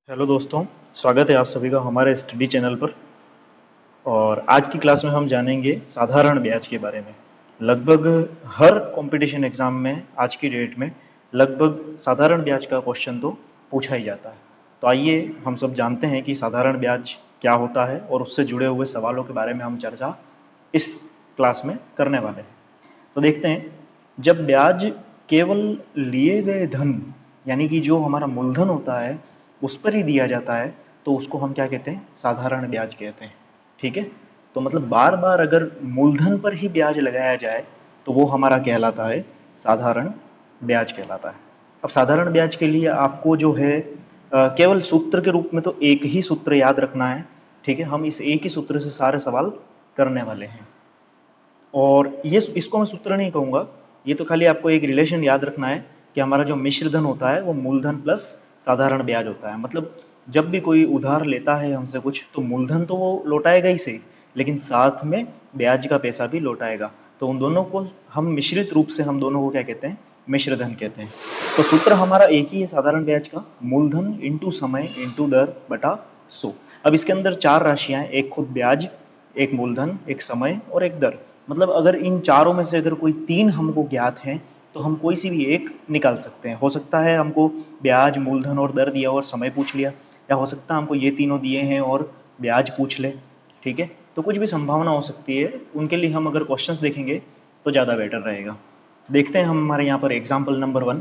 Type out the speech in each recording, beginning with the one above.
Hello दोस्तों, स्वागत है आप सभी का हमारे स्टडी चैनल पर। और आज की क्लास में हम जानेंगे साधारण ब्याज के बारे में। लगभग हर कंपटीशन एग्जाम में आज की डेट में लगभग साधारण ब्याज का क्वेश्चन तो पूछा ही जाता है। तो आइए हम सब जानते हैं कि साधारण ब्याज क्या होता है और उससे जुड़े हुए सवालों के बारे में हम चर्चा इस क्लास में करने वाले हैं। तो देखते हैं, जब ब्याज केवल लिए गए धन यानी कि जो हमारा मूलधन होता है उस पर ही दिया जाता है तो उसको हम क्या कहते हैं? साधारण ब्याज कहते हैं। ठीक है। तो मतलब बार बार अगर मूलधन पर ही ब्याज लगाया जाए तो वो हमारा कहलाता है साधारण ब्याज कहलाता है। अब साधारण ब्याज के लिए आपको जो है केवल सूत्र के रूप में तो एक ही सूत्र याद रखना है। ठीक है, हम इस एक ही सूत्र से सारे सवाल करने वाले हैं। और ये इसको मैं सूत्र नहीं कहूँगा, ये तो खाली आपको एक रिलेशन याद रखना है कि हमारा जो मिश्र धन होता है वो मूलधन प्लस साधारण ब्याज होता है। मतलब जब भी कोई उधार लेता है हमसे कुछ तो मूलधन तो वो लौटाएगा ही सही, लेकिन साथ में ब्याज का पैसा भी लौटाएगा। तो उन दोनों को हम मिश्रित रूप से हम दोनों को क्या कहते हैं? मिश्र धन कहते हैं। तो सूत्र हमारा एक ही है साधारण ब्याज का, मूलधन इंटू समय इंटू दर बटा 100। अब इसके अंदर चार राशियां हैं, एक खुद ब्याज, एक मूलधन, एक समय और एक दर। मतलब अगर इन चारों में से अगर कोई तीन हमको ज्ञात हैं तो हम कोई सी भी एक निकाल सकते हैं। हो सकता है हमको ब्याज, मूलधन और दर दिया और समय पूछ लिया, या हो सकता है हमको ये तीनों दिए हैं और ब्याज पूछ ले। ठीक है, तो कुछ भी संभावना हो सकती है। उनके लिए हम अगर क्वेश्चंस देखेंगे तो ज़्यादा बेटर रहेगा। देखते हैं हम हमारे यहाँ पर एग्जाम्पल नंबर 1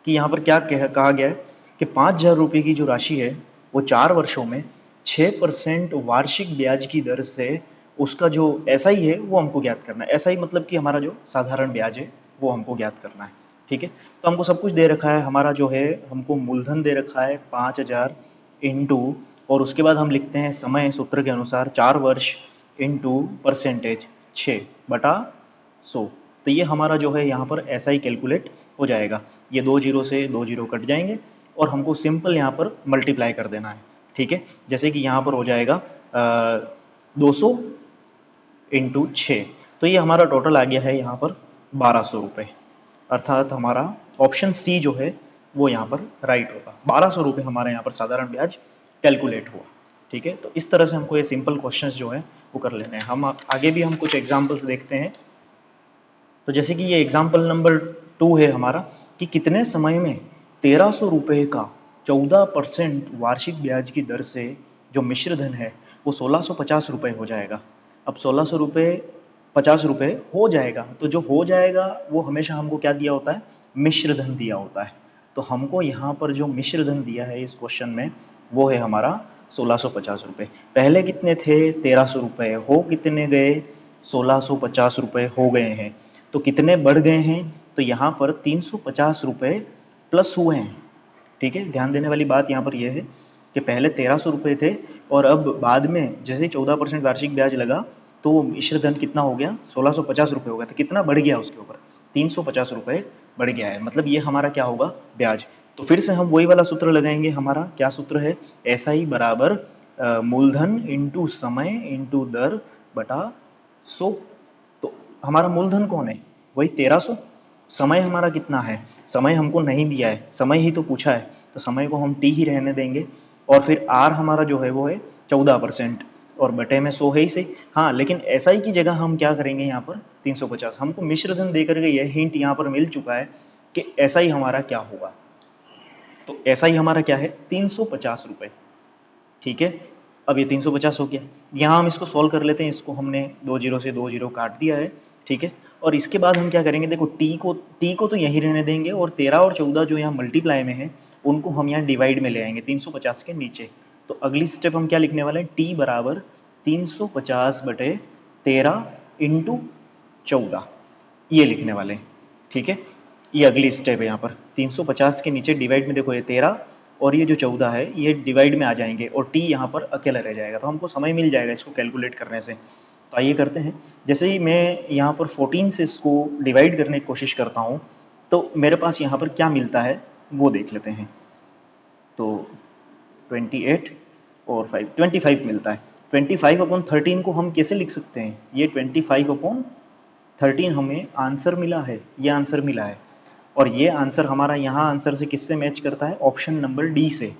कि यहाँ पर क्या कहा गया है कि 5,000 रुपये की जो राशि है वो 4 वर्षों में 6% वार्षिक ब्याज की दर से उसका जो एसआई है वो हमको ज्ञात करना है। एसआई मतलब कि हमारा जो साधारण ब्याज है वो हमको ज्ञात करना है। ठीक है, तो हमको सब कुछ दे रखा है। हमारा जो है हमको मूलधन दे रखा है 5,000 इंटू, और उसके बाद हम लिखते हैं समय सूत्र के अनुसार 4 वर्ष इंटू परसेंटेज 6/100। तो ये हमारा जो है यहाँ पर ऐसा ही कैलकुलेट हो जाएगा। ये 2 जीरो से 2 जीरो कट जाएंगे और हमको सिंपल यहाँ पर मल्टीप्लाई कर देना है। ठीक है, जैसे कि यहाँ पर हो जाएगा 200 इंटू 6। तो ये हमारा टोटल आ गया है यहाँ पर 1,200 रुपये। अर्थात हमारा ऑप्शन सी जो है वो यहाँ पर राइट होगा। 1,200 रुपये हमारे यहाँ पर साधारण ब्याज कैलकुलेट हुआ। ठीक है, तो इस तरह से हमको ये सिंपल क्वेश्चंस जो है वो कर लेने हैं। हम आगे भी हम कुछ एग्जाम्पल्स देखते हैं। तो जैसे कि ये एग्जाम्पल नंबर 2 है हमारा कि कितने समय में 1,300 रुपये का 14% वार्षिक ब्याज की दर से जो मिश्र धन है वो 1,650 रुपये हो जाएगा। अब 1,600 रुपये 50 रुपये हो जाएगा, तो जो हो जाएगा वो हमेशा हमको क्या दिया होता है? मिश्र धन दिया होता है। तो हमको यहाँ पर जो मिश्र धन दिया है इस क्वेश्चन में वो है हमारा 1,650 रुपये। पहले कितने थे? 1,300 रुपये। हो कितने गए? 1,650 रुपये हो गए हैं। तो कितने बढ़ गए हैं? तो यहाँ पर 350 रुपये प्लस हुए हैं। ठीक है, ध्यान देने वाली बात यहाँ पर यह है कि पहले 1,300 रुपये थे और अब बाद में जैसे 14% वार्षिक ब्याज लगा तो वो मिश्र धन कितना हो गया? 1,650 रुपये हो गया। तो कितना बढ़ गया उसके ऊपर? 350 रुपये बढ़ गया है। मतलब ये हमारा क्या होगा? ब्याज। तो फिर से हम वही वाला सूत्र लगाएंगे। हमारा क्या सूत्र है? ऐसा ही बराबर मूलधन इंटू समय इंटू दर बटा 100। तो हमारा मूलधन कौन है? वही 1,300। समय हमारा कितना है? समय हमको नहीं दिया है, समय ही तो पूछा है, तो समय को हम टी ही रहने देंगे। और फिर आर हमारा जो है वो है 14% और बटे में 100 है ही सही। हाँ, लेकिन एसआई की जगह हम क्या करेंगे यहाँ पर? 350। हमको मिश्र धन देकर के यह हिंट यहाँ पर मिल चुका है कि एसआई हमारा क्या होगा। तो एसआई हमारा क्या है? 350 रुपये। ठीक है, अब ये 350 हो गया। यहाँ हम इसको सॉल्व कर लेते हैं। इसको हमने 2 जीरो से 2 जीरो काट दिया है। ठीक है, और इसके बाद हम क्या करेंगे? देखो टी को तो यहीं रहने देंगे और 13 और 14 जो यहाँ मल्टीप्लाई में है उनको हम यहाँ डिवाइड में ले आएंगे 350 के नीचे। तो अगली स्टेप हम क्या लिखने वाले हैं? टी बराबर 350/13 इंटू 14, ये लिखने वाले हैं। ठीक है, ये अगली स्टेप है। यहाँ पर 350 के नीचे डिवाइड में देखो ये 13 और ये जो 14 है ये डिवाइड में आ जाएंगे और टी यहाँ पर अकेला रह जाएगा। तो हमको समय मिल जाएगा इसको कैलकुलेट करने से। तो आइए करते हैं। जैसे ही मैं यहाँ पर 14 से इसको डिवाइड करने की कोशिश करता हूँ तो मेरे पास यहाँ पर क्या मिलता है वो देख लेते हैं। तो 28 और 5 25 मिलता है। 25/13 को हम कैसे लिख सकते हैं? ये 25/13 हमें आंसर मिला है, ये आंसर मिला है। और ये आंसर हमारा यहाँ आंसर से किससे मैच करता है? ऑप्शन नंबर डी से।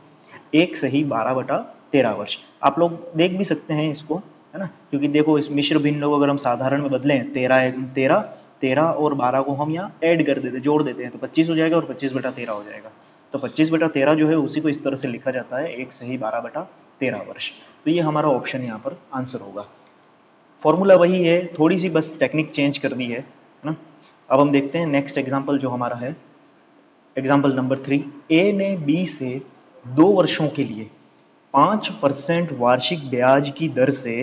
1 सही 12/13 वर्ष। आप लोग देख भी सकते हैं इसको, है ना, क्योंकि देखो इस मिश्र भिन्न को अगर हम साधारण में बदलें 13 और 12 को हम यहाँ ऐड कर देते, जोड़ देते हैं, तो 25 हो जाएगा और 25/13 हो जाएगा। तो 25/13 जो है उसी को इस तरह से लिखा जाता है 1 सही 12/13 वर्ष। तो ये हमारा ऑप्शन यहाँ पर आंसर होगा। फॉर्मूला वही है, थोड़ी सी बस टेक्निक चेंज कर दी है ना। अब हम देखते हैं नेक्स्ट एग्जाम्पल जो हमारा है, एग्जाम्पल नंबर 3। ए ने बी से 2 वर्षों के लिए 5% वार्षिक ब्याज की दर से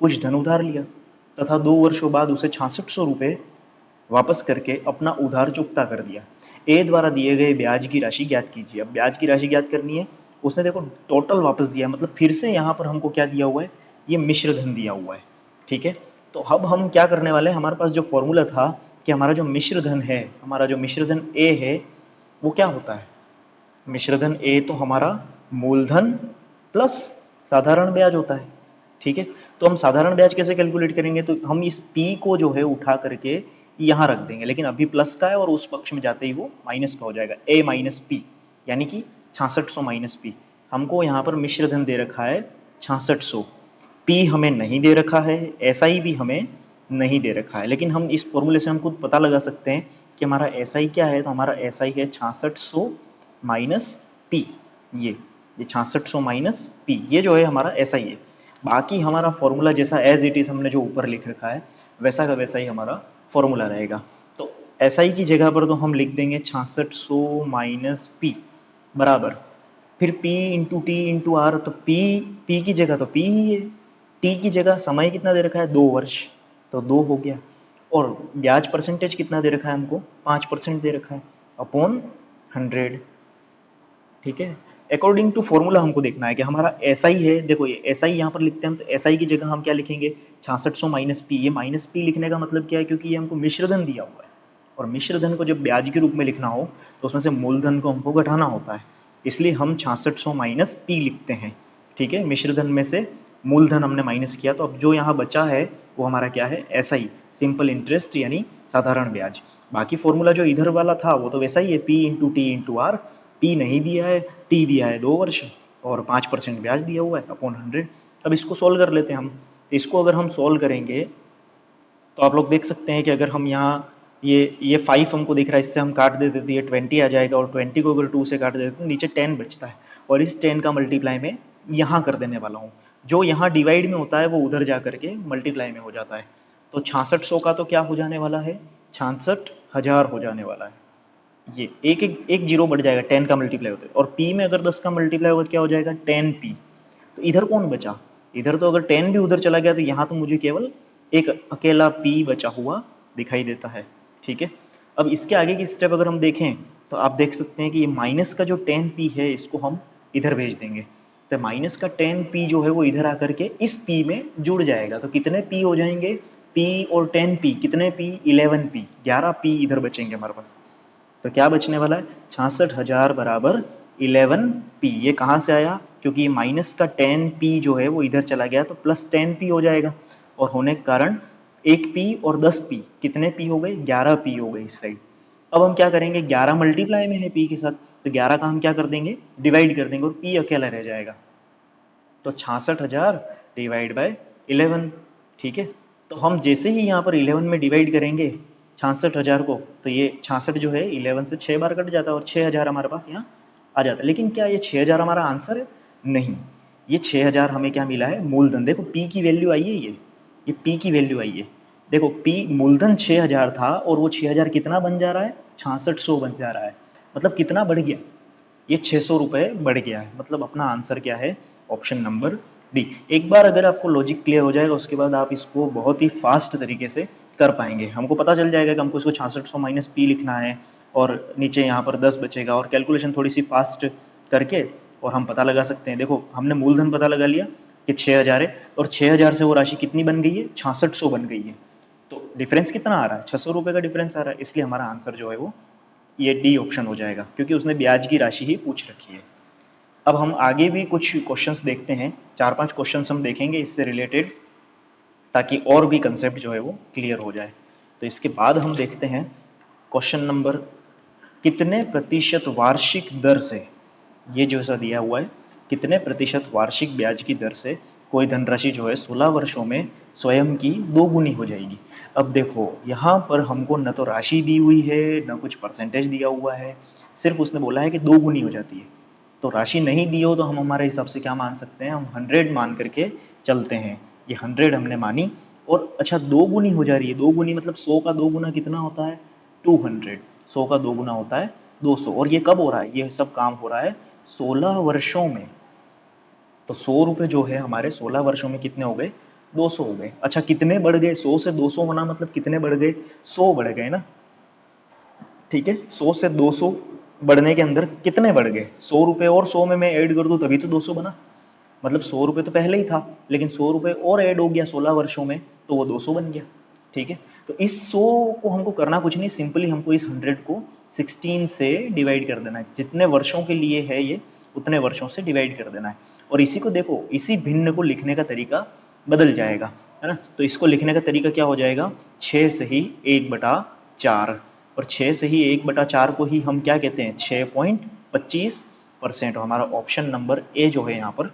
कुछ धन उधार लिया तथा 2 वर्षों बाद उसे 6600 रुपये वापस करके अपना उधार चुकता कर दिया। ए द्वारा दिए गए ब्याज की राशि ज्ञात कीजिए। अब ब्याज की राशि ज्ञात करनी है, उसने देखो टोटल वापस दिया, मतलब फिर से यहाँ पर हमको क्या दिया हुआ है, ये मिश्र धन दिया हुआ है, ठीक है। तो अब हम क्या करने वाले हैं, हमारे पास जो फॉर्मूला था कि हमारा जो मिश्र धन है, हमारा जो मिश्र धन ए है वो क्या होता है, मिश्रधन ए तो हमारा मूलधन प्लस साधारण ब्याज होता है, ठीक है। तो हम साधारण ब्याज कैसे कैलकुलेट करेंगे, तो हम इस p को जो है उठा करके यहाँ रख देंगे, लेकिन अभी प्लस का है और उस पक्ष में जाते ही वो माइनस का हो जाएगा, a माइनस पी, यानी कि 6600 माइनस पी। हमको यहाँ पर मिश्रधन दे रखा है 6600, p हमें नहीं दे रखा है, SI भी हमें नहीं दे रखा है, लेकिन हम इस फॉर्मूले से हम खुद पता लगा सकते हैं कि हमारा SI क्या है। तो हमारा SI है 6600 माइनस पी, ये 6600 माइनस पी, ये जो है हमारा SI है। बाकी हमारा फॉर्मूला जैसा एज इट इज हमने जो ऊपर लिख रखा है वैसा का वैसा ही हमारा फॉर्मूला रहेगा। तो SI की जगह पर तो हम लिख देंगे 6600 माइनस पी बराबर, फिर P into T into R, तो P की जगह तो P ही है, T की जगह समय कितना दे रखा है 2 वर्ष, तो 2 हो गया, और ब्याज परसेंटेज कितना दे रखा है हमको 5% दे रखा है अपॉन 100, ठीक है। अकॉर्डिंग टू फॉर्मूला हमको देखना है कि हमारा SI है, देखो ये SI यहाँ पर लिखते हैं, तो SI की जगह हम क्या लिखेंगे 6600 माइनस पी। ये माइनस पी लिखने का मतलब क्या है, क्योंकि ये हमको मिश्रधन दिया हुआ है, और मिश्रधन को जब ब्याज के रूप में लिखना हो तो उसमें से मूलधन को हमको घटाना होता है, इसलिए हम 6600 माइनस पी लिखते हैं, ठीक है। मिश्रधन में से मूलधन हमने माइनस किया, तो अब जो यहाँ बचा है वो हमारा क्या है SI, सिंपल इंटरेस्ट यानी साधारण ब्याज। बाकी फॉर्मूला जो इधर वाला था वो तो वैसा ही है, P into T into R, P नहीं दिया है, T दिया है 2 वर्ष और 5% ब्याज दिया हुआ है अपॉन 100। अब इसको सोल्व कर लेते हैं हम, तो इसको अगर हम सोल्व करेंगे तो आप लोग देख सकते हैं कि अगर हम यहाँ ये 5 हमको दिख रहा है, इससे हम काट देते तो ये 20 आ जाएगा, और 20 को अगर 2 से काट देते तो नीचे 10 बचता है, और इस 10 का मल्टीप्लाई में यहाँ कर देने वाला हूँ। जो यहाँ डिवाइड में होता है वो उधर जा करके मल्टीप्लाई में हो जाता है, तो 6600 का तो क्या हो जाने वाला है 66,000 हो जाने वाला है। ये एक जीरो बढ़ जाएगा, 10 का मल्टीप्लाई होता है, और P में अगर 10 का मल्टीप्लाई होगा क्या हो जाएगा 10P। तो इधर कौन बचा, इधर तो अगर 10 भी उधर चला गया तो यहाँ तो मुझे केवल एक अकेला P बचा हुआ दिखाई देता है, ठीक है। अब इसके आगे की स्टेप अगर हम देखें तो आप देख सकते हैं कि ये माइनस का जो 10P है इसको हम इधर भेज देंगे, तो माइनस का 10P जो है वो इधर आकर के इस P में जुड़ जाएगा, तो कितने P हो जाएंगे, P और 10P कितने P 11P, 11P इधर बचेंगे हमारे पास। तो क्या बचने वाला है 66,000 बराबर 11P। ये कहाँ से आया, क्योंकि माइनस का 10P जो है वो इधर चला गया तो प्लस 10P हो जाएगा, और होने के कारण 1P और 10P कितने P हो गए 11P हो गए इस साइड। अब हम क्या करेंगे 11 मल्टीप्लाई में है P के साथ, तो 11 का हम क्या कर देंगे डिवाइड कर देंगे और P अकेला रह जाएगा, तो 66,000 डिवाइड बाय 11, ठीक है। तो हम जैसे ही यहाँ पर 11 में डिवाइड करेंगे 66,000 को, तो ये 66 जो है 11 से 6 बार कट जाता है और 6,000 हमारे पास यहाँ आ जाता है। लेकिन क्या ये 6,000 हमारा आंसर है, नहीं, ये 6,000 हमें क्या मिला है मूलधन। देखो P की वैल्यू आई है, ये P की वैल्यू आई है, देखो P मूलधन 6,000 था और वो 6,000 कितना बन जा रहा है 6600 बन जा रहा है, मतलब कितना बढ़ गया, ये 600 रुपये बढ़ गया है। मतलब अपना आंसर क्या है ऑप्शन नंबर डी। एक बार अगर आपको लॉजिक क्लियर हो जाएगा उसके बाद आप इसको बहुत ही फास्ट तरीके से कर पाएंगे। हमको पता चल जाएगा कि हमको इसको 6600 माइनस पी लिखना है और नीचे यहाँ पर 10 बचेगा, और कैलकुलेशन थोड़ी सी फास्ट करके और हम पता लगा सकते हैं। देखो हमने मूलधन पता लगा लिया कि 6,000 है, और 6,000 से वो राशि कितनी बन गई है 6600 बन गई है, तो डिफरेंस कितना आ रहा है 600 रुपये का डिफरेंस आ रहा है, इसलिए हमारा आंसर जो है वो ये डी ऑप्शन हो जाएगा, क्योंकि उसने ब्याज की राशि ही पूछ रखी है। अब हम आगे भी कुछ क्वेश्चंस देखते हैं, 4-5 क्वेश्चंस हम देखेंगे इससे रिलेटेड, ताकि और भी कंसेप्ट जो है वो क्लियर हो जाए। तो इसके बाद हम देखते हैं क्वेश्चन नंबर, कितने प्रतिशत वार्षिक दर से, ये जो ऐसा दिया हुआ है कितने प्रतिशत वार्षिक ब्याज की दर से कोई धनराशि जो है 16 वर्षों में स्वयं की 2 गुनी हो जाएगी। अब देखो यहाँ पर हमको न तो राशि दी हुई है न कुछ परसेंटेज दिया हुआ है, सिर्फ उसने बोला है कि 2 गुनी हो जाती है। तो राशि नहीं दी हो तो हम हमारे हिसाब से क्या मान सकते हैं, हम 100 मान करके चलते हैं। ये 100 हमने मानी और अच्छा 2 गुनी हो जा रही है। 2 गुनी मतलब 100 का 2 गुना कितना होता है, 200। 100 का 2 गुना होता है 200। और ये कब हो रहा है, ये सब काम हो रहा है 16 वर्षों में। तो 100 रुपये जो है हमारे 16 वर्षों में कितने हो गए, 200 हो गए। अच्छा कितने बढ़ गए, 100 से 200 होना मतलब कितने बढ़ गए, 100 बढ़ गए ना। ठीक है, 100 से 200 बढ़ने के अंदर कितने बढ़ गए, 100 रुपये और 100 में मैं ऐड कर दूं तभी तो 200 बना। मतलब 100 रुपये तो पहले ही था, लेकिन 100 रुपये और ऐड हो गया 16 वर्षों में तो वो 200 बन गया। ठीक है, तो इस 100 को हमको करना कुछ नहीं, सिंपली हमको इस 100 को 16 से डिवाइड कर देना है। जितने वर्षों के लिए है ये उतने वर्षों से डिवाइड कर देना है। और इसी को देखो, इसी भिन्न को लिखने का तरीका बदल जाएगा, है ना। तो इसको लिखने का तरीका क्या हो जाएगा, 6 से ही 1/4। और 6 से ही 1/4 को ही हम क्या कहते हैं, 6.25%। हमारा ऑप्शन नंबर ए जो है यहाँ पर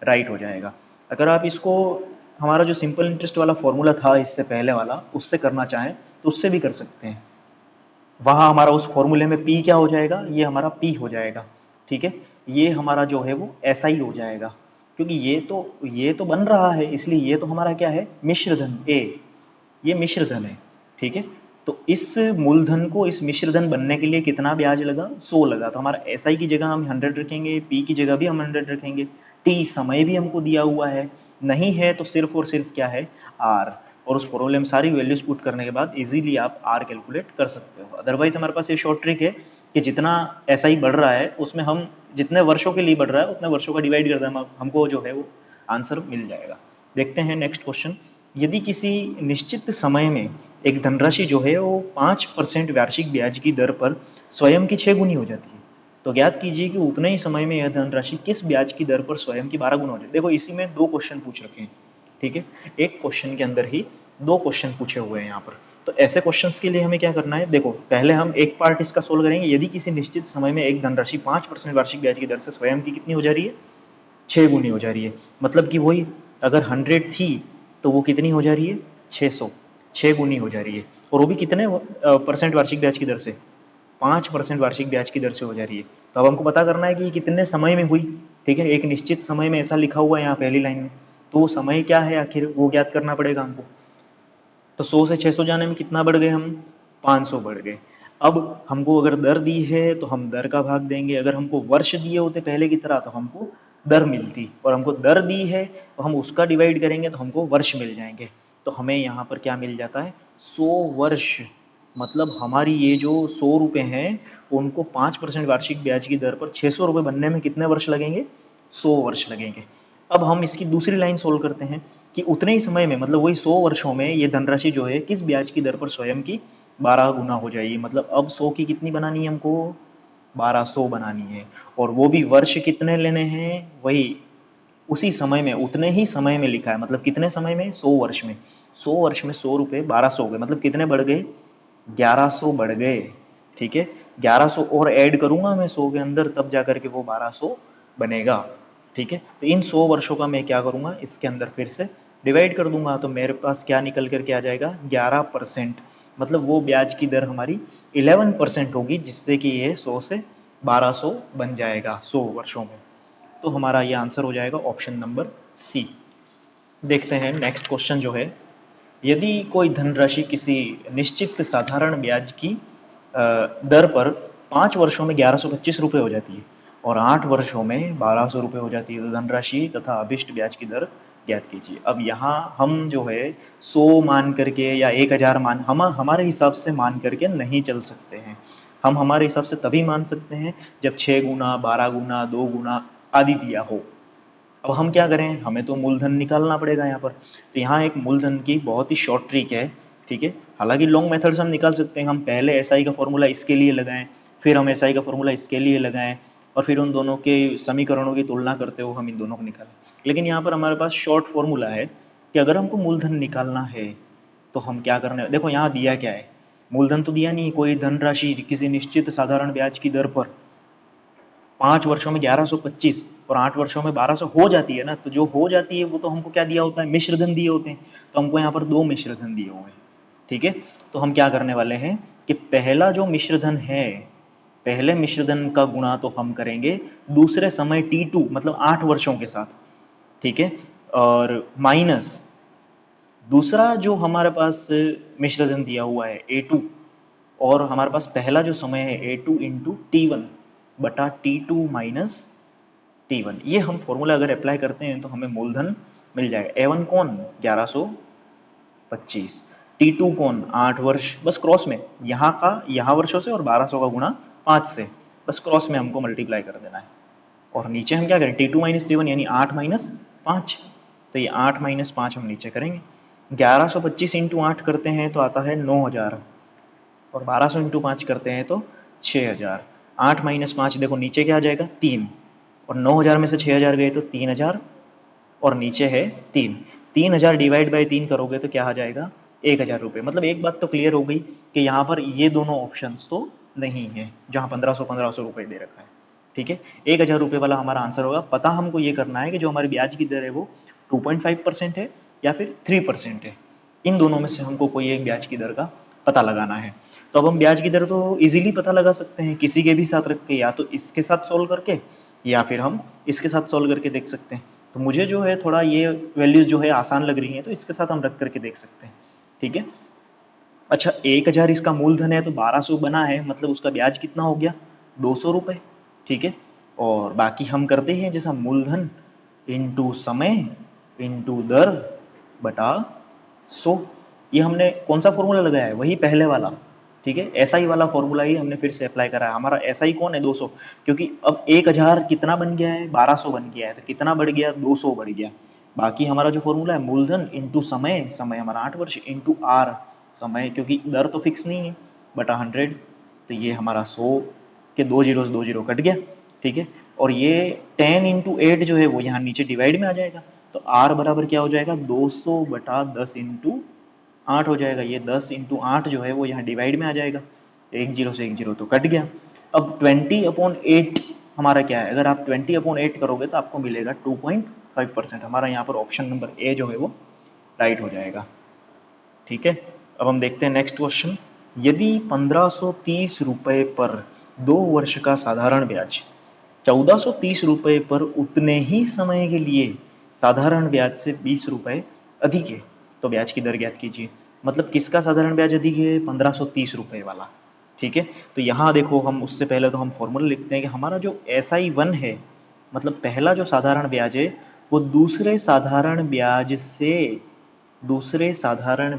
राइट हो जाएगा। अगर आप इसको हमारा जो सिंपल इंटरेस्ट वाला फॉर्मूला था इससे पहले वाला, उससे करना चाहें तो उससे भी कर सकते हैं। वहाँ हमारा उस फॉर्मूले में पी क्या हो जाएगा, ये हमारा पी हो जाएगा। ठीक है, ये हमारा जो है वो ऐसा ही हो जाएगा, क्योंकि ये तो बन रहा है, इसलिए ये तो हमारा क्या है, मिश्रधन ए, ये मिश्रधन है। ठीक है, तो इस मूलधन को, इस मिश्रधन बनने के लिए कितना ब्याज लगा, 100 लगा। तो हमारा एसआई की जगह हम 100 रखेंगे, पी की जगह भी हम 100 रखेंगे। टी समय भी हमको दिया हुआ है, नहीं है तो सिर्फ और सिर्फ क्या है, आर। और उस फॉर्मूले में सारी वैल्यूज पुट करने के बाद इजीली आप आर कैलकुलेट कर सकते हो। अदरवाइज हमारे पास ये शॉर्ट ट्रिक है कि जितना एसआई बढ़ रहा है उसमें हम जितने वर्षों के लिए बढ़ रहा है उतने वर्षों का डिवाइड कर दें, हमको जो है वो आंसर मिल जाएगा। देखते हैं नेक्स्ट क्वेश्चन। यदि किसी निश्चित समय में एक धनराशि जो है वो 5% वार्षिक ब्याज की दर पर स्वयं की 6 गुनी हो जाती है, तो ज्ञात कीजिए कि उतने ही समय में यह धनराशि किस ब्याज की दर पर स्वयं की 12 गुना हो जाती है। देखो इसी में 2 क्वेश्चन पूछ रखे हैं। ठीक है, एक क्वेश्चन के अंदर ही 2 क्वेश्चन पूछे हुए हैं यहाँ पर। तो ऐसे क्वेश्चंस के लिए हमें क्या करना है, देखो पहले हम एक पार्ट इसका सोल्व करेंगे। यदि किसी निश्चित समय में एक धनराशि 5% वार्षिक ब्याज की दर से स्वयं की कितनी हो जा रही है, 6 गुनी हो जा रही है। मतलब कि वही अगर 100 थी तो वो कितनी हो जा रही है, 600, 6 गुनी हो जा रही है। और वो भी कितने परसेंट वार्षिक ब्याज की दर से, 5% वार्षिक ब्याज की दर से हो जा रही है। तो अब हमको पता करना है कि कितने समय में हुई। ठीक है, एक निश्चित समय में ऐसा लिखा हुआ है यहाँ पहली लाइन में, तो वो समय क्या है आखिर, वो ज्ञात करना पड़ेगा हमको। तो 100 से 600 जाने में कितना बढ़ गए हम, 500 बढ़ गए। अब हमको अगर दर दी है तो हम दर का भाग देंगे, अगर हमको वर्ष दिए होते पहले की तरह तो हमको दर मिलती, और हमको दर दी है तो हम उसका डिवाइड करेंगे तो हमको वर्ष मिल जाएंगे। तो हमें यहाँ पर क्या मिल जाता है, 100 वर्ष। मतलब हमारी ये जो 100 रुपये हैं उनको 5% वार्षिक ब्याज की दर पर 600 रुपये बनने में कितने वर्ष लगेंगे, 100 वर्ष लगेंगे। अब हम इसकी दूसरी लाइन सोल्व करते हैं कि उतने ही समय में, मतलब वही 100 वर्षों में ये धनराशि जो है किस ब्याज की दर पर स्वयं की 12 गुना हो जाएगी। मतलब अब 100 की कितनी बनानी है हमको, 1200 बनानी है। और वो भी वर्ष कितने लेने हैं, वही उसी समय में, उतने ही समय में लिखा है। मतलब कितने समय में, 100 वर्ष में। 100 वर्ष में 100 रुपये 1200 हो गए, मतलब कितने बढ़ गए, 1100 बढ़ गए। ठीक है, 1100 और ऐड करूंगा मैं 100 के अंदर, तब जाकर के वो 1200 बनेगा। ठीक है, तो इन 100 वर्षों का मैं क्या करूंगा, इसके अंदर फिर से डिवाइड कर दूंगा, तो मेरे पास क्या निकल करके आ जाएगा, 11%। मतलब वो ब्याज की दर हमारी 11% होगी, जिससे कि ये 100 से 1200 बन जाएगा 100 वर्षों में। तो हमारा ये आंसर हो जाएगा ऑप्शन नंबर सी। देखते हैं नेक्स्ट क्वेश्चन जो है। यदि कोई धनराशि किसी निश्चित साधारण ब्याज की दर पर 5 वर्षों में 1125 रुपये हो जाती है और 8 वर्षों में 1200 रुपये हो जाती है, तो धनराशि तथा अभिष्ट ब्याज की दर ज्ञात कीजिए। अब यहाँ हम जो है 100 मान करके या 1000 हम हमारे हिसाब से मान करके नहीं चल सकते हैं। हम हमारे हिसाब से तभी मान सकते हैं जब 6 गुना, 12 गुना, 2 गुना आदि दिया हो। अब हम क्या करें, हमें तो मूलधन निकालना पड़ेगा यहाँ पर। तो यहाँ एक मूलधन की बहुत ही शॉर्ट ट्रिक है। ठीक है, हालांकि लॉन्ग मेथड से हम निकाल सकते हैं। हम पहले एसआई का फॉर्मूला इसके लिए लगाएं, फिर हम एसआई का फॉर्मूला इसके लिए लगाएं, और फिर उन दोनों के समीकरणों की तुलना करते हुए हम इन दोनों को निकालें। लेकिन यहाँ पर हमारे पास शॉर्ट फॉर्मूला है कि अगर हमको मूलधन निकालना है तो हम क्या करने, देखो यहाँ दिया क्या है, मूलधन तो दिया नहीं, कोई धनराशि किसी निश्चित साधारण ब्याज की दर पर 5 वर्षों में 1125, और 8 वर्षों में 1200 हो जाती है ना, तो जो हो जाती है वो तो हमको क्या दिया होता है, मिश्र धन दिए होते हैं। तो हमको यहाँ पर 2 मिश्र धन दिए हुए हैं, ठीक है। तो हम क्या करने वाले हैं कि पहला जो मिश्र धन है, पहले मिश्र धन का गुणा तो हम करेंगे दूसरे समय T2 मतलब 8 वर्षों के साथ, ठीक है, और माइनस दूसरा जो हमारे पास मिश्र धन दिया हुआ है A2, और हमारे पास पहला जो समय है A2 इंटू T1 बटा T2 माइनस T1। ये हम फॉर्मूला अगर अप्लाई करते हैं तो हमें मूलधन मिल जाएगा। A1 कौन 1125, T2 कौन 8 वर्ष, बस क्रॉस में यहाँ का यहाँ वर्षों से और 1200 का गुणा 5 से, बस क्रॉस में हमको मल्टीप्लाई कर देना है। और नीचे हम क्या करें, T2 माइनस T1 यानी 8 माइनस 5, तो ये 8 माइनस 5 हम नीचे करेंगे। 1125 इंटू 8 करते हैं तो आता है 9000, और 1200 इंटू 5 करते हैं तो 6000। 8 माइनस 5 देखो नीचे क्या आ जाएगा 3, और 9000 में से 6000 गए तो 3000, और नीचे है 3। 3000 डिवाइड बाई 3 करोगे तो क्या आ जाएगा 1000 रुपये। मतलब एक बात तो क्लियर हो गई कि यहाँ पर ये दोनों ऑप्शंस तो नहीं है जहाँ 1500 रुपये दे रखा है, ठीक है। 1000 रुपये वाला हमारा आंसर होगा। पता हमको ये करना है कि जो हमारी ब्याज की दर है वो 2.5% है या फिर 3% है। इन दोनों में से हमको कोई एक ब्याज की दर का पता लगाना है। तो अब हम ब्याज की दर तो इजीली पता लगा सकते हैं किसी के भी साथ रख के, या तो इसके साथ सोल्व करके या फिर हम इसके साथ सोल्व करके देख सकते हैं। तो मुझे जो है थोड़ा ये वैल्यूज जो है आसान लग रही हैं, तो इसके साथ हम रख करके देख सकते हैं, ठीक है। अच्छा 1000 इसका मूलधन है तो 1200 बना है, मतलब उसका ब्याज कितना हो गया 200 रुपये, ठीक है। और बाकी हम करते हैं जैसा मूलधन इंटू समय इंटू दर बटा 100। ये हमने कौन सा फॉर्मूला लगाया है, वही पहले वाला, ठीक है। ऐसा ही वाला फॉर्मूला ही हमने फिर से अप्लाई करा है। हमारा ऐसा ही कौन है 200, क्योंकि अब 1000 कितना बन गया है 1200 बन गया है, तो कितना बढ़ गया 200 बढ़ गया। बाकी हमारा जो फॉर्मूला है मूलधन इंटू समय, समय हमारा 8 वर्ष इंटू आर समय, क्योंकि दर तो फिक्स नहीं है, बटा 100। तो ये हमारा 100 के 2 जीरो कट गया, ठीक है। और ये 10 इंटू 8 जो है वो यहाँ नीचे डिवाइड में आ जाएगा, तो आर बराबर क्या हो जाएगा 200 बटा 10 इंटू 8 हो जाएगा। ये 10 इंटू 8 जो है वो यहाँ डिवाइड में आ जाएगा, एक जीरो से एक जीरो तो कट गया। अब 20/8 हमारा क्या है, अगर आप 20/8 करोगे तो आपको मिलेगा 2.5%। हमारा यहाँ पर ऑप्शन नंबर ए जो है वो राइट हो जाएगा, ठीक है। अब हम देखते हैं नेक्स्ट क्वेश्चन। यदि 1530 रुपये पर 2 वर्ष का साधारण ब्याज 1430 रुपये पर उतने ही समय के लिए साधारण ब्याज से 20 रुपये अधिक है, तो ब्याज की दर ज्ञात कीजिए। मतलब किसका साधारण ब्याज अधिक है 1530 रुपये वाला, ठीक है। तो यहाँ देखो हम उससे पहले तो हम फॉर्मूला लिखते हैं कि हमारा जो SI1 है, मतलब पहला जो साधारण ब्याज है वो दूसरे साधारण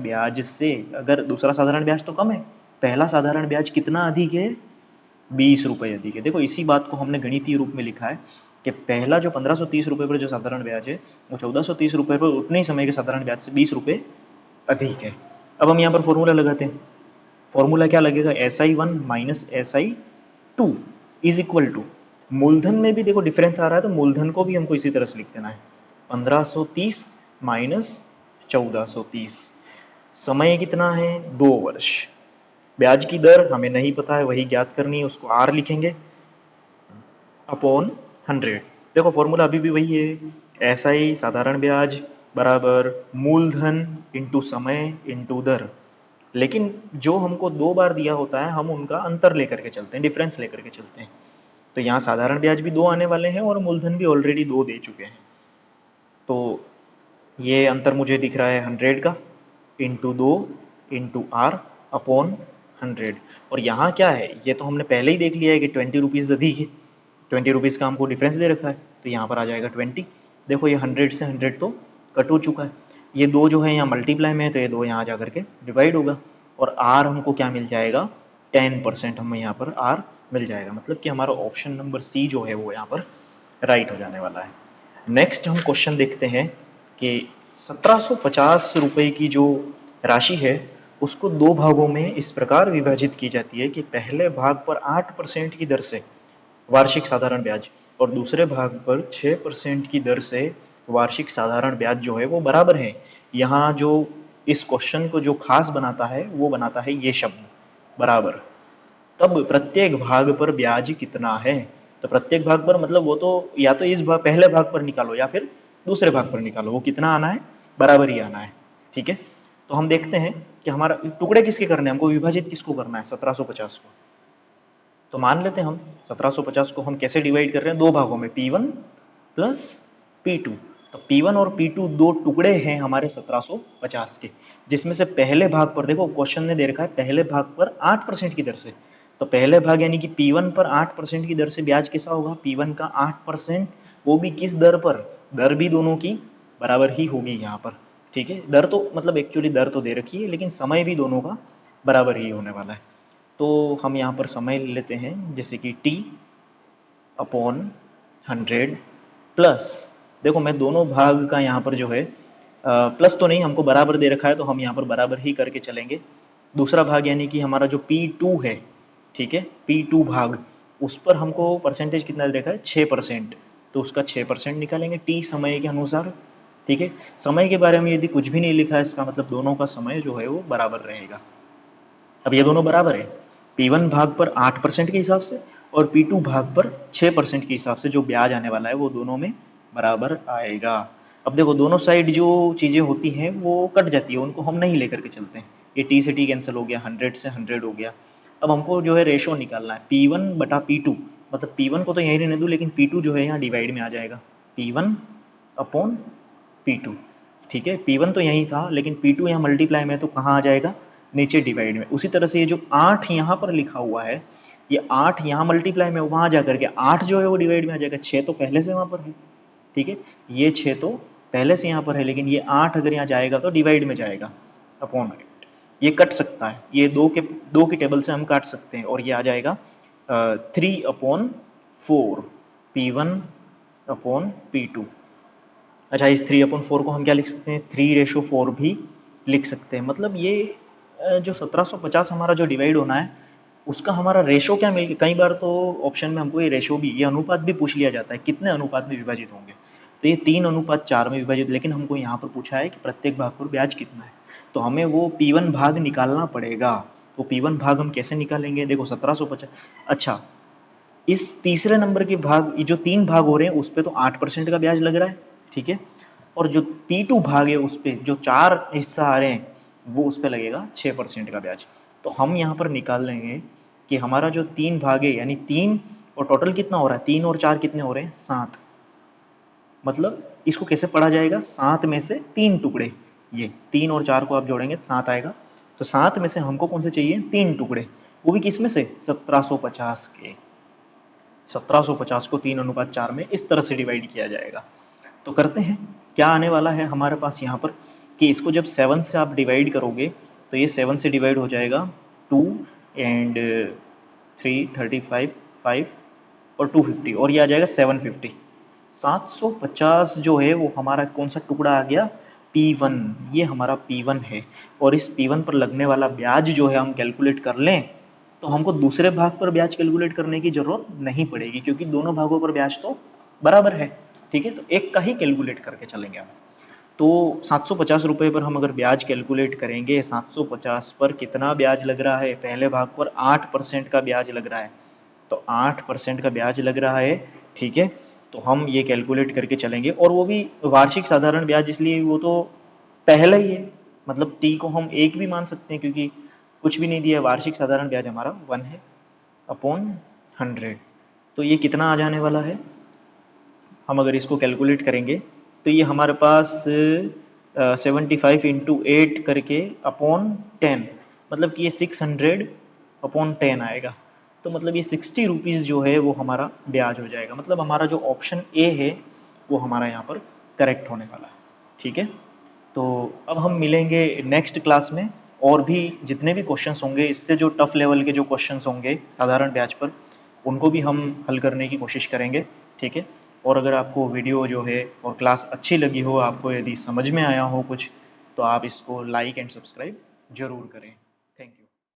ब्याज से अगर दूसरा साधारण ब्याज तो कम है, पहला साधारण ब्याज कितना अधिक है 20 रुपये अधिक है। देखो इसी बात को हमने गणितीय रूप में लिखा है कि पहला जो 1530 रुपये पर जो साधारण ब्याज है वो 1430 रुपये पर उतने ही समय के साधारण ब्याज से 20 रुपये अधिक है। अब हम यहाँ पर फॉर्मूला लगाते हैं। फॉर्मूला क्या लगेगा SI1 minus SI2 is equal to, मूलधन में भी देखो डिफरेंस आ रहा है तो मूलधन को भी हमको इसी तरह से लिख देना है, 1530 माइनस 1430। समय कितना है 2 वर्ष। ब्याज की दर हमें नहीं पता है, वही ज्ञात करनी है, उसको R लिखेंगे अपॉन 100। देखो फॉर्मूला अभी भी वही है, SI साधारण ब्याज बराबर मूलधन इंटू समय इंटू दर। लेकिन जो हमको 2 बार दिया होता है हम उनका अंतर लेकर के चलते हैं, डिफरेंस लेकर के चलते हैं। तो यहाँ साधारण ब्याज भी 2 आने वाले हैं और मूलधन भी ऑलरेडी 2 दे चुके हैं। तो ये अंतर मुझे दिख रहा है 100 का इंटू 2 इंटू आर अपॉन 100। और यहाँ क्या है, ये तो हमने पहले ही देख लिया है कि 20 रुपीज़ अधिक है, 20 रुपीज़ का हमको डिफरेंस दे रखा है, तो यहाँ पर आ जाएगा 20। देखो ये 100 से 100 तो कट हो चुका है, ये 2 जो है यहाँ मल्टीप्लाई में है तो ये 2 यहाँ जा करके डिवाइड होगा, और आर हमको क्या मिल जाएगा 10%, हमें यहाँ पर आर मिल जाएगा। मतलब कि हमारा ऑप्शन नंबर सी जो है वो यहाँ पर राइट हो जाने वाला है। नेक्स्ट हम क्वेश्चन देखते हैं कि 1750 रुपये की जो राशि है उसको 2 भागों में इस प्रकार विभाजित की जाती है कि पहले भाग पर 8% की दर से वार्षिक साधारण ब्याज और दूसरे भाग पर 6% की दर से वार्षिक साधारण ब्याज जो है वो बराबर है। यहाँ जो इस क्वेश्चन को जो खास बनाता है वो बनाता है ये शब्द बराबर। तब प्रत्येक भाग पर ब्याज कितना है, तो प्रत्येक भाग पर मतलब वो तो या तो इस भाग पहले भाग पर निकालो या फिर दूसरे भाग पर निकालो, वो कितना आना है, बराबर ही आना है। ठीक है, तो हम देखते हैं कि हमारा टुकड़े किसके करने हैं, हमको विभाजित किसको करना है, 1750 को। तो मान लेते हैं हम 1750 को हम कैसे डिवाइड कर रहे हैं, दो भागों में, P1 प्लस P2। तो P1 और P2 दो टुकड़े हैं हमारे 1750 के, जिसमें से पहले भाग पर देखो क्वेश्चन ने दे रखा है पहले भाग पर 8% की दर से। तो पहले भाग यानी कि P1 पर 8% की दर से ब्याज कैसा होगा, P1 का 8%, वो भी किस दर पर, दर भी दोनों की बराबर ही होगी यहाँ पर। ठीक है, दर तो मतलब एक्चुअली दर तो दे रखी है लेकिन समय भी दोनों का बराबर ही होने वाला है। तो हम यहाँ पर समय ले लेते हैं जैसे कि t अपॉन 100 प्लस, देखो मैं दोनों भाग का यहाँ पर जो है प्लस तो नहीं, हमको बराबर दे रखा है तो हम यहाँ पर बराबर ही करके चलेंगे। दूसरा भाग यानी कि हमारा जो P2 है, ठीक है, P2 भाग, उस पर हमको परसेंटेज कितना दे रखा है, 6%, तो उसका 6% निकालेंगे t समय के अनुसार। ठीक है, समय के बारे में यदि कुछ भी नहीं लिखा है इसका मतलब दोनों का समय जो है वो बराबर रहेगा। अब ये दोनों बराबर है, P1 भाग पर 8% के हिसाब से और P2 भाग पर 6% के हिसाब से जो ब्याज आने वाला है वो दोनों में बराबर आएगा। अब देखो दोनों साइड जो चीज़ें होती हैं वो कट जाती है, उनको हम नहीं लेकर के चलते हैं, ये t से t कैंसिल हो गया, 100 से 100 हो गया। अब हमको जो है रेशो निकालना है P1 बटा P2, मतलब P1 को तो यहीं रहने दूँ लेकिन P2 जो है यहाँ डिवाइड में आ जाएगा, P1 अपॉन P2। ठीक है, P1 तो यहीं था लेकिन P2 यहाँ मल्टीप्लाई में तो कहाँ आ जाएगा, नीचे डिवाइड में। उसी तरह से ये जो 8 यहाँ पर लिखा हुआ है, ये 8 यहाँ मल्टीप्लाई में, वहाँ जा करके 8 जो है वो डिवाइड में आ जाएगा, 6 तो पहले से वहाँ पर है। ठीक है, ये 6 तो पहले से यहाँ पर है लेकिन ये 8 अगर यहाँ जाएगा तो डिवाइड में जाएगा, अपॉन 8। ये कट सकता है, ये दो के टेबल से हम काट सकते हैं और ये आ जाएगा 3/4 P1 अपॉन P2। अच्छा, इस 3/4 को हम क्या लिख सकते हैं, 3/4 भी लिख सकते हैं। मतलब ये जो 1750 हमारा जो डिवाइड होना है उसका हमारा रेशो क्या मिल, कई बार तो ऑप्शन में हमको ये रेशो भी, ये अनुपात भी पूछ लिया जाता है, कितने अनुपात में विभाजित होंगे, तो ये 3/4 में विभाजित, लेकिन हमको यहाँ पर पूछा है कि प्रत्येक भाग पर ब्याज कितना है, तो हमें वो P1 भाग निकालना पड़ेगा। तो P1 भाग हम कैसे निकालेंगे, देखो 1750, अच्छा इस तीसरे नंबर के भाग, जो 3 भाग हो रहे हैं उस पर तो 8% का ब्याज लग रहा है। ठीक है, और जो P2 भाग है उस पर जो 4 हिस्सा आ रहे हैं वो उस पर लगेगा 6% का ब्याज। तो हम यहाँ पर निकाल लेंगे कि हमारा जो 3 भाग है यानी 3 और टोटल कितना हो रहा है, 3 और 4 कितने हो रहे हैं, 7। मतलब इसको कैसे पढ़ा जाएगा, 7 में से 3 टुकड़े, ये 3 और 4 को आप जोड़ेंगे 7 आएगा। तो 7 में से हमको कौन से चाहिए, 3 टुकड़े, वो भी किस में से, 1750 के। 1750 को 3/4 में इस तरह से डिवाइड किया जाएगा। तो करते हैं, क्या आने वाला है हमारे पास यहाँ पर कि इसको जब 7 से आप डिवाइड करोगे तो ये 7 से डिवाइड हो जाएगा 2 एंड 3 35 5 और 250 और ये आ जाएगा 750। 750 जो है वो हमारा कौन सा टुकड़ा आ गया, P1, ये हमारा P1 है। और इस P1 पर लगने वाला ब्याज जो है हम कैलकुलेट कर लें तो हमको दूसरे भाग पर ब्याज कैलकुलेट करने की जरूरत नहीं पड़ेगी क्योंकि दोनों भागों पर ब्याज तो बराबर है। ठीक है, तो एक का ही कैलकुलेट करके चलेंगे हम। तो 750 रुपये पर हम अगर ब्याज कैलकुलेट करेंगे, 750 पर कितना ब्याज लग रहा है, पहले भाग पर 8% का ब्याज लग रहा है, तो 8% का ब्याज लग रहा है। ठीक है, तो हम ये कैलकुलेट करके चलेंगे और वो भी वार्षिक साधारण ब्याज, इसलिए वो तो पहला ही है, मतलब टी को हम 1 भी मान सकते हैं क्योंकि कुछ भी नहीं दिया है, वार्षिक साधारण ब्याज हमारा 1 है अपॉन 100। तो ये कितना आ जाने वाला है, हम अगर इसको कैलकुलेट करेंगे तो ये हमारे पास 75 इंटू 8 करके अपॉन 10, मतलब कि ये 600 अपॉन 10 आएगा। तो मतलब ये 60 रुपीज़ जो है वो हमारा ब्याज हो जाएगा। मतलब हमारा जो ऑप्शन ए है वो हमारा यहाँ पर करेक्ट होने वाला है। ठीक है, तो अब हम मिलेंगे नेक्स्ट क्लास में, और भी जितने भी क्वेश्चंस होंगे इससे जो टफ लेवल के जो क्वेश्चंस होंगे साधारण ब्याज पर, उनको भी हम हल करने की कोशिश करेंगे। ठीक है, और अगर आपको वीडियो जो है और क्लास अच्छी लगी हो, आपको यदि समझ में आया हो कुछ, तो आप इसको लाइक एंड सब्सक्राइब ज़रूर करें।